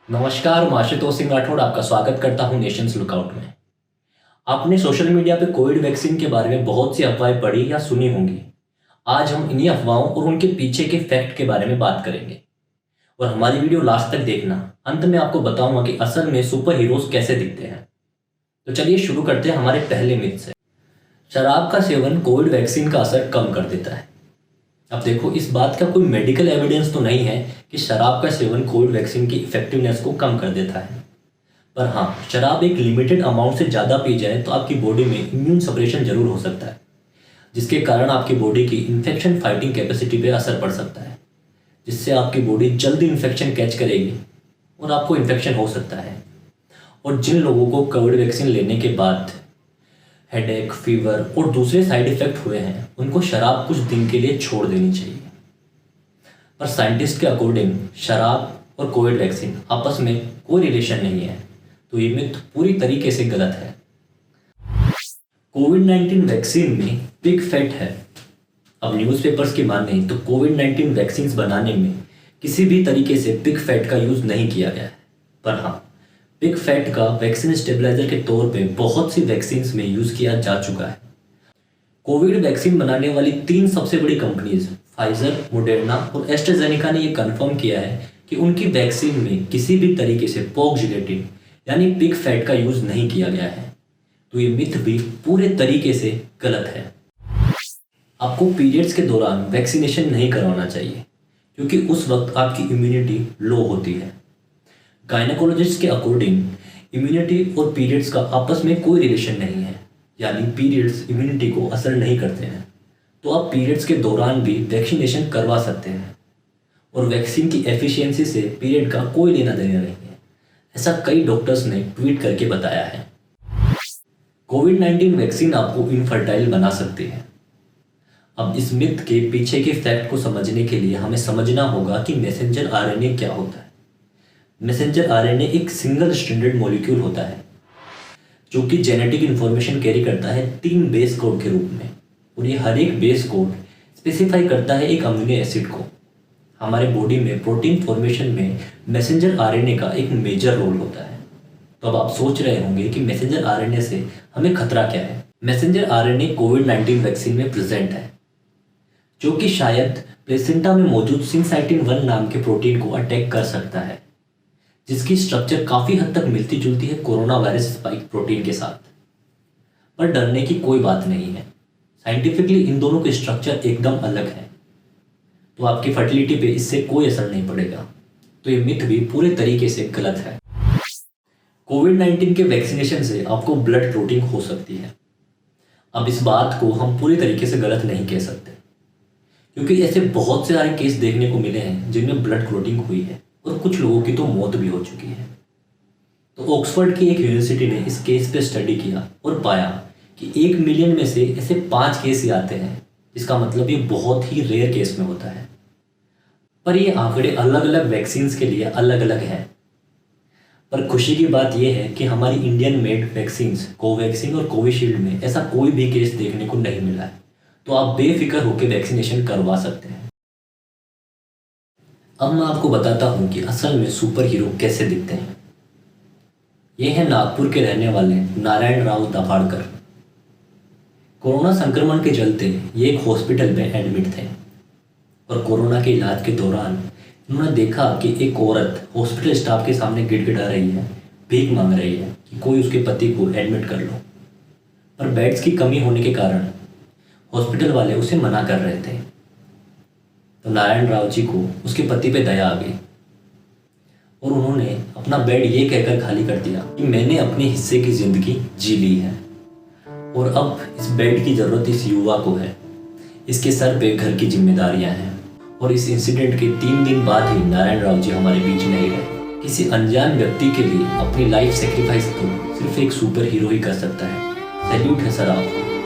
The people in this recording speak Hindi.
नमस्कार, मैं आशुतोष सिंह राठौड़ आपका स्वागत करता हूं नेशंस लुकआउट में। आपने सोशल मीडिया पे कोविड वैक्सीन के बारे में बहुत सी अफवाहें पढ़ी या सुनी होंगी। आज हम इन्हीं अफवाहों और उनके पीछे के फैक्ट के बारे में बात करेंगे और हमारी वीडियो लास्ट तक देखना। अंत में आपको बताऊंगा कि असल में सुपर हीरोज कैसे दिखते हैं। तो चलिए शुरू करते हैं हमारे पहले मिथ से। शराब का सेवन कोविड वैक्सीन का असर कम कर देता है। अब देखो, इस बात का कोई मेडिकल एविडेंस तो नहीं है कि शराब का सेवन कोविड वैक्सीन की इफेक्टिवनेस को कम कर देता है। पर हाँ, शराब एक लिमिटेड अमाउंट से ज़्यादा पी जाए तो आपकी बॉडी में इम्यून सप्रेशन जरूर हो सकता है, जिसके कारण आपकी बॉडी की इन्फेक्शन फाइटिंग कैपेसिटी पे असर पड़ सकता है, जिससे आपकी बॉडी जल्दी इन्फेक्शन कैच करेगी और आपको इन्फेक्शन हो सकता है। और जिन लोगों को कोविड वैक्सीन लेने के बाद हेडेक, फीवर और दूसरे साइड इफेक्ट हुए हैं, उनको शराब कुछ दिन के लिए छोड़ देनी चाहिए। पर साइंटिस्ट के अकॉर्डिंग शराब और कोविड वैक्सीन आपस में कोई रिलेशन नहीं है, तो ये मिथ पूरी तरीके से गलत है। कोविड-19 वैक्सीन में पिग फैट है। अब न्यूज़पेपर्स की माने तो कोविड-19 वैक्सीन बनाने में किसी भी तरीके से पिग फैट का यूज़ नहीं किया गया है। पर हाँ, पिग फैट का वैक्सीन स्टेबलाइजर के तौर पे बहुत सी वैक्सीन्स में यूज़ किया जा चुका है। कोविड वैक्सीन बनाने वाली 3 सबसे बड़ी कंपनीज फाइजर, मोडेर्ना और एस्ट्राजेनेका ने यह कंफर्म किया है कि उनकी वैक्सीन में किसी भी तरीके से पोर्क जिलेटिन यानी पिग फैट का यूज़ नहीं किया गया है। तो ये मिथ भी पूरे तरीके से गलत है। आपको पीरियड्स के दौरान वैक्सीनेशन नहीं करवाना चाहिए, क्योंकि उस वक्त आपकी इम्यूनिटी लो होती है। गायनेकोलॉजिस्ट के अकॉर्डिंग इम्यूनिटी और पीरियड्स का आपस में कोई रिलेशन नहीं है, यानी पीरियड्स इम्यूनिटी को असर नहीं करते हैं। तो आप पीरियड्स के दौरान भी वैक्सीनेशन करवा सकते हैं और वैक्सीन की एफिशिएंसी से पीरियड का कोई लेना देना नहीं है, ऐसा कई डॉक्टर्स ने ट्वीट करके बताया है। कोविड-19 वैक्सीन आपको इनफर्टाइल बना सकती है। अब इस मिथ के पीछे के फैक्ट को समझने के लिए हमें समझना होगा कि मैसेंजर आरएनए क्या होता है। मैसेंजर आरएनए एक सिंगल स्ट्रैंडेड मॉलिक्यूल होता है जो कि जेनेटिक इंफॉर्मेशन कैरी करता है 3 बेस कोड के रूप में, और ये हर एक बेस कोड स्पेसिफाई करता है एक अमीनो एसिड को। हमारे बॉडी में प्रोटीन फॉर्मेशन में मैसेंजर आरएनए का एक मेजर रोल होता है। तो अब आप सोच रहे होंगे कि मैसेंजर आरएनए से हमें खतरा क्या है। मैसेंजर आरएनए कोविड-19 वैक्सीन में प्रेजेंट है, जो कि शायद प्लेसेंटा में मौजूद सिंसाइटिन-1 नाम के प्रोटीन को अटैक कर सकता है, जिसकी स्ट्रक्चर काफ़ी हद तक मिलती जुलती है कोरोना वायरस स्पाइक प्रोटीन के साथ। पर डरने की कोई बात नहीं है, साइंटिफिकली इन दोनों के स्ट्रक्चर एकदम अलग है, तो आपकी फर्टिलिटी पे इससे कोई असर नहीं पड़ेगा। तो ये मिथ भी पूरे तरीके से गलत है। कोविड-19 के वैक्सीनेशन से आपको ब्लड क्लॉटिंग हो सकती है। अब इस बात को हम पूरी तरीके से गलत नहीं कह सकते, क्योंकि ऐसे बहुत से सारे केस देखने को मिले हैं जिनमें ब्लड क्लॉटिंग हुई है और कुछ लोगों की तो मौत भी हो चुकी है। तो ऑक्सफोर्ड की एक यूनिवर्सिटी ने इस केस पे स्टडी किया और पाया कि 1 मिलियन में से ऐसे 5 केस ही आते हैं, जिसका मतलब ये बहुत ही रेयर केस में होता है। पर ये आंकड़े अलग अलग वैक्सीन्स के लिए अलग अलग हैं। पर खुशी की बात यह है कि हमारी इंडियन मेड वैक्सीन्स कोवैक्सीन और कोविशील्ड में ऐसा कोई भी केस देखने को नहीं मिला है। तो आप बेफिक्र होकर वैक्सीनेशन करवा सकते हैं। अब मैं आपको बताता हूँ कि असल में सुपर हीरो कैसे दिखते हैं। ये है नागपुर के रहने वाले नारायण राव दाभाडकर। कोरोना संक्रमण के चलते ये एक हॉस्पिटल में एडमिट थे और कोरोना के इलाज के दौरान उन्होंने देखा कि एक औरत हॉस्पिटल स्टाफ के सामने गिड़गिड़ा रही है, भीख मांग रही है कि कोई उसके पति को एडमिट कर लो। पर बेड्स की कमी होने के कारण हॉस्पिटल वाले उसे मना कर रहे थे। तो नारायण राव जी को उसके पति पे दया आ गई और उन्होंने अपना बेड ये कहकर खाली कर दिया कि मैंने अपने हिस्से की ज़िंदगी जी ली है और अब इस बेड की ज़रूरत इस युवा को है। इसके सर पे घर की जिम्मेदारियां हैं। और इस इंसिडेंट के 3 दिन बाद ही नारायण राव जी हमारे बीच नहीं रहे। किसी अनजान व्यक्ति के लिए अपनी लाइफ सेक्रीफाइस तो सिर्फ एक सुपर हीरो ही कर सकता है। सैल्यूट है सर आपको।